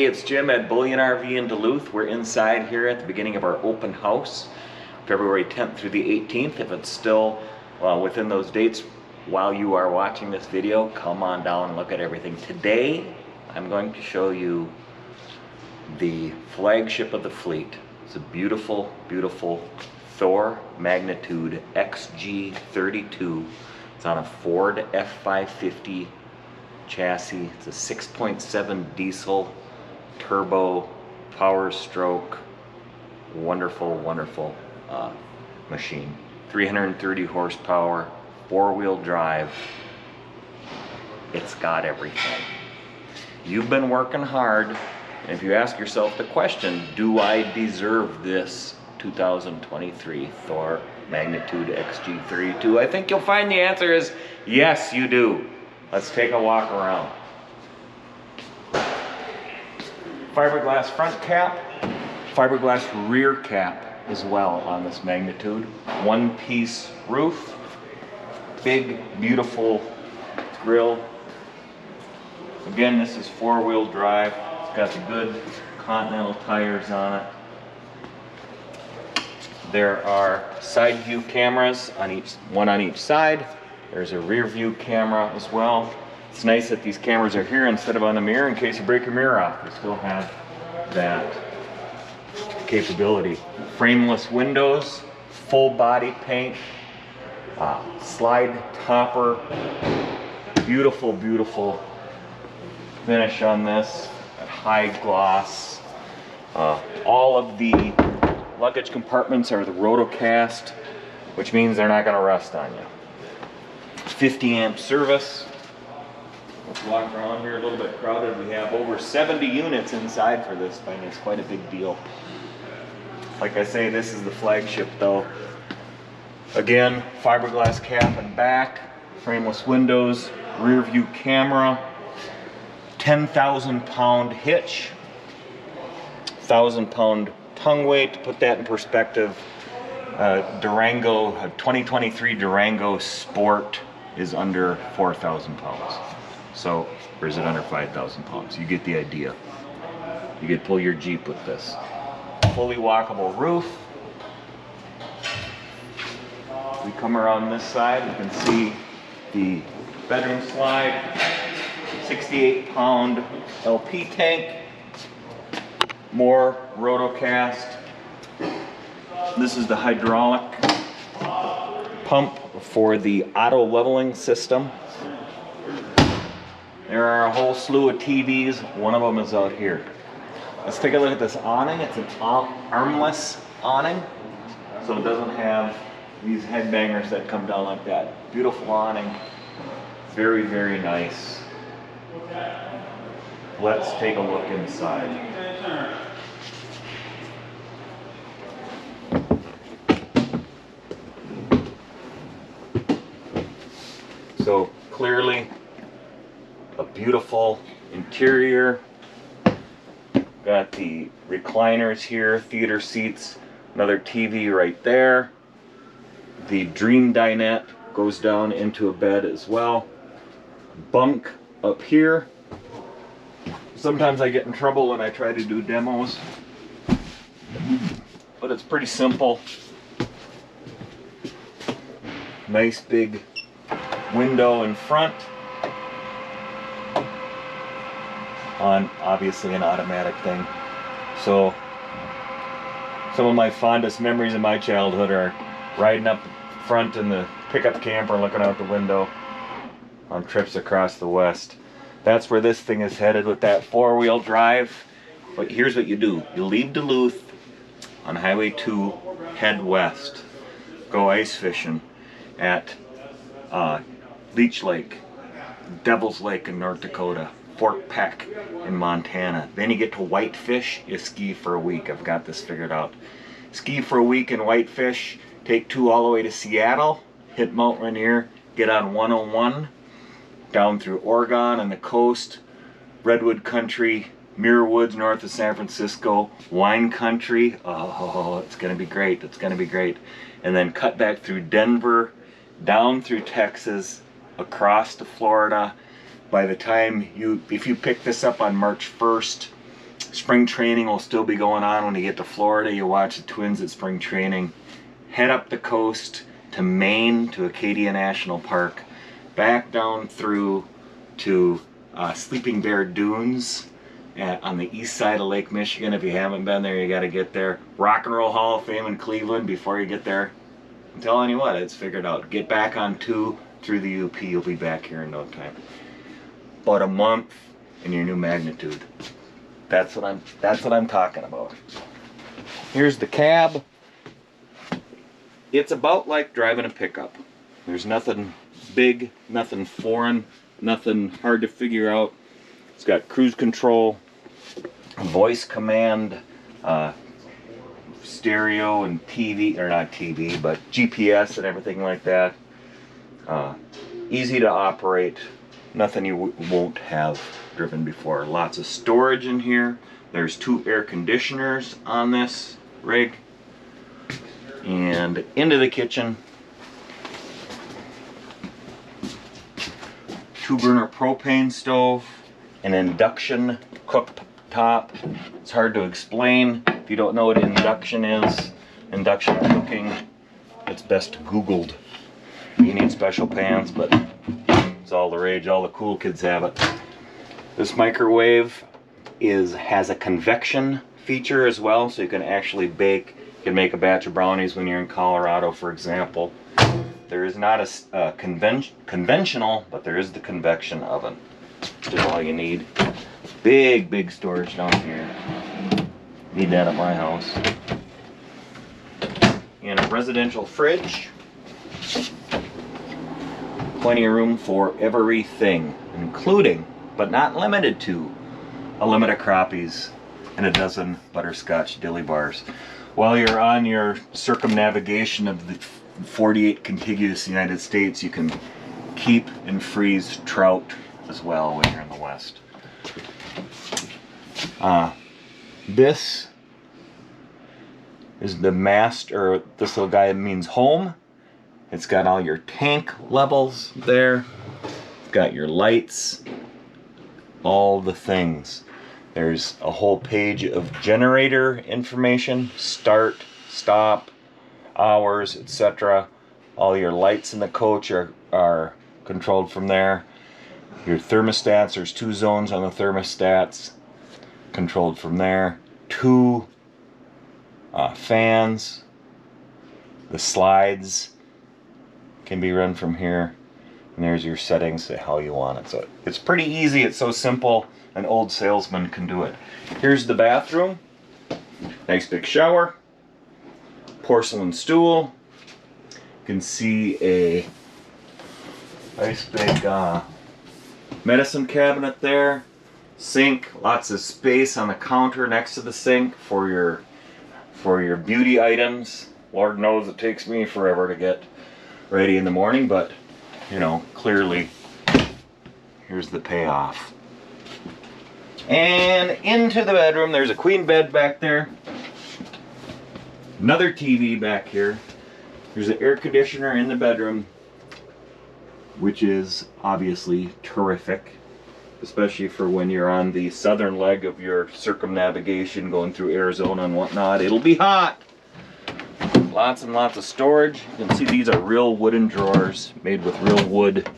it's Jim at Bullion RV in Duluth. We're inside here at the beginning of our open house, February 10th through the 18th. If it's still within those dates while you are watching this video, come on down and look at everything. Today, I'm going to show you the flagship of the fleet. It's a beautiful, beautiful Thor magnitude XG32. It's on a Ford F550 chassis. It's a 6.7 diesel turbo power stroke. Wonderful, wonderful machine. 330 horsepower, four-wheel drive. It's got everything. You've been working hard, and if you ask yourself the question, do I deserve this 2023 Thor magnitude XG32? I think you'll find the answer is yes, you do. Let's take a walk around. Fiberglass front cap, fiberglass rear cap as well on this magnitude. One-piece roof, big, beautiful grille. Again, this is four-wheel drive. It's got the good Continental tires on it. There are side view cameras on one on each side. There's a rear view camera as well. It's nice that these cameras are here instead of on the mirror in case you break your mirror off. They still have that capability. Frameless windows, full body paint, slide topper. Beautiful, beautiful finish on this. High gloss. All of the luggage compartments are the rotocast, which means they're not going to rust on you. 50 amp service. Let's walk around here, a little bit crowded. We have over 70 units inside for this thing. It's quite a big deal. Like I say, this is the flagship though. Again, fiberglass cap and back, frameless windows, rear view camera, 10,000 pound hitch, 1,000 pound tongue weight. To put that in perspective, Durango, 2023 Durango Sport is under 4,000 pounds. So, or is it under 5,000 pounds? You get the idea. You could pull your Jeep with this. Fully walkable roof. We come around this side, you can see the bedroom slide, 68 pound LP tank, more rotocast. This is the hydraulic pump for the auto leveling system. There are a whole slew of TVs. One of them is out here. Let's take a look at this awning. It's an armless awning, so it doesn't have these headbangers that come down like that. Beautiful awning. Very, very nice. Let's take a look inside. So clearly a beautiful interior. Got the recliners here, theater seats, another TV right there. The dream dinette goes down into a bed as well. Bunk up here. Sometimes I get in trouble when I try to do demos, but it's pretty simple. Nice big window in front on obviously an automatic thing. So some of my fondest memories of my childhood are riding up front in the pickup camper looking out the window on trips across the West. That's where this thing is headed with that four-wheel drive. But here's what you do. You leave Duluth on Highway 2, head west. Go ice fishing at Leech Lake, Devil's Lake in North Dakota, Fort Peck in Montana. Then you get to Whitefish, you ski for a week. I've got this figured out. Ski for a week in Whitefish, take 2 all the way to Seattle, hit Mount Rainier, get on 101, down through Oregon and the coast, Redwood Country, Muir Woods north of San Francisco, wine country. Oh, it's gonna be great, it's gonna be great. And then cut back through Denver, down through Texas, across to Florida. By the time if you pick this up on March 1st, Spring training will still be going on when you get to Florida. You watch the Twins at spring training. Head up the coast to Maine, to Acadia National Park. Back down through to Sleeping Bear Dunes on the east side of Lake Michigan. If you haven't been there, you got to get there. Rock and Roll Hall of Fame in Cleveland before you get there. I'm telling you what, it's figured out. Get back on 2 through the UP. You'll be back here in no time. About a month in your new magnitude. That's what I'm talking about. Here's the cab. It's about like driving a pickup. There's nothing big, nothing foreign, nothing hard to figure out. It's got cruise control, voice command, stereo and TV, or not TV, but GPS and everything like that. Easy to operate. Nothing you won't have driven before. Lots of storage in here. There's 2 air conditioners on this rig. And into the kitchen. 2-burner propane stove. An induction cooktop. It's hard to explain if you don't know what induction is. Induction cooking. It's best Googled. You need special pans, but it's all the rage. All the cool kids have it. This microwave has a convection feature as well, so you can actually bake. You can make a batch of brownies when you're in Colorado, for example. There is not a conventional, but there is the convection oven, which is all you need. Big storage down here. Need that at my house. And a residential fridge. Plenty of room for everything, including, but not limited to, a limit of crappies and a dozen butterscotch dilly bars. While you're on your circumnavigation of the 48 contiguous United States, you can keep and freeze trout as well when you're in the West. This is the mast, or this little guy means home. It's got all your tank levels there. It's got your lights, all the things. There's a whole page of generator information, start, stop, hours, etc. All your lights in the coach are controlled from there. Your thermostats, there's 2 zones on the thermostats, controlled from there. 2 fans. The slides can be run from here, and there's your settings, how you want it. So it's pretty easy. It's so simple, an old salesman can do it. Here's the bathroom. Nice big shower, porcelain stool. You can see a nice big medicine cabinet there, sink, lots of space on the counter next to the sink for your beauty items. Lord knows it takes me forever to get ready in the morning, but you know, clearly here's the payoff. And into the bedroom, there's a queen bed back there, another TV back here. There's an air conditioner in the bedroom, which is obviously terrific, especially for when you're on the southern leg of your circumnavigation going through Arizona and whatnot. It'll be hot. Lots and lots of storage. You can see these are real wooden drawers made with real wood,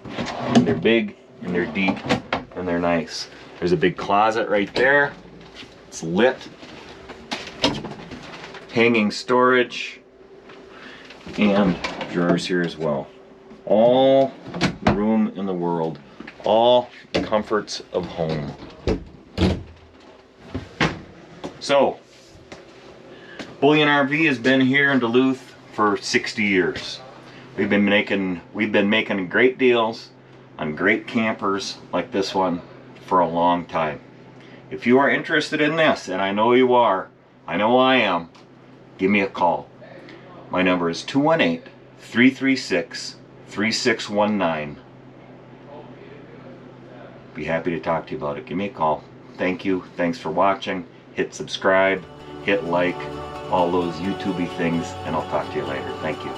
and they're big and they're deep and they're nice. There's a big closet right there. It's lit. Hanging storage and drawers here as well. All the room in the world. All the comforts of home. So, Bullion RV has been here in Duluth for 60 years. We've been making great deals on great campers like this one for a long time. If you are interested in this, and I know you are, I know I am, give me a call. My number is 218-336-3619. Be happy to talk to you about it. Give me a call. Thank you. Thanks for watching. Hit subscribe, hit like, all those YouTube-y things, and I'll talk to you later. Thank you.